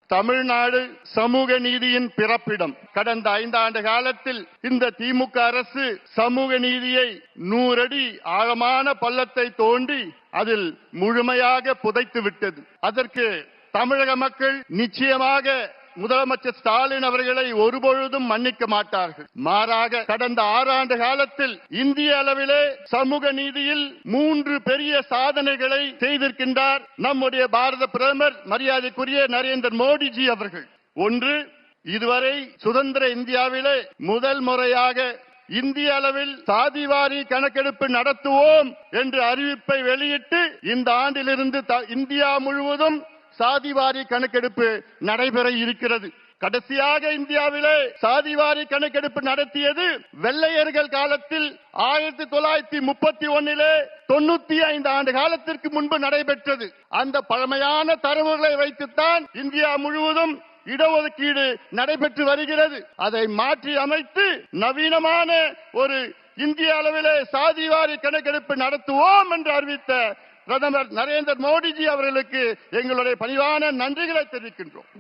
தமிழ்நாடு சமூக நீதியின் பிறப்பிடம். கடந்த 5 ஆண்டு காலத்தில் இந்த திமுக அரசு சமூக நீதியை 100 அடி ஆழமான பள்ளத்தை தோண்டி அதில் முழுமையாக புதைத்து விட்டது. அதற்கு தமிழக மக்கள் நிச்சயமாக முதலமைச்சர் ஸ்டாலின் அவர்களை ஒருபொழுதும் மன்னிக்க மாட்டார்கள். மாறாக கடந்த 6 ஆண்டு காலத்தில் இந்திய அளவிலே சமூக நீதியில் 3 பெரிய சாதனைகளை செய்திருக்கின்றார் நம்முடைய பாரத பிரதமர் மரியாதைக்குரிய நரேந்திர மோடிஜி அவர்கள். ஒன்று, இதுவரை சுதந்திர இந்தியாவிலே முதல் முறையாக இந்திய அளவில் சாதிவாரி கணக்கெடுப்பு நடத்துவோம் என்று அறிவிப்பை வெளியிட்டு இந்த ஆண்டிலிருந்து இந்தியா முழுவதும் சாதிவாரி கணக்கெடுப்பு நடைபெற இருக்கிறது. கடைசியாக இந்தியாவிலே சாதிவாரி கணக்கெடுப்பு நடத்தியது வெள்ளையர்கள் காலத்தில் 1931 95 ஆண்டு காலத்திற்கு முன்பு நடைபெற்றது. அந்த பழமையான தரவுகளை வைத்துத்தான் இந்தியா முழுவதும் இடஒதுக்கீடு நடைபெற்று வருகிறது. அதை மாற்றி அமைத்து நவீனமான ஒரு இந்திய அளவிலே சாதிவாரி கணக்கெடுப்பு நடத்துவோம் என்று அறிவித்த பிரதமர் நரேந்திர மோடிஜி அவர்களுக்கு எங்களுடைய பணிவான நன்றிகளை தெரிவிக்கின்றோம்.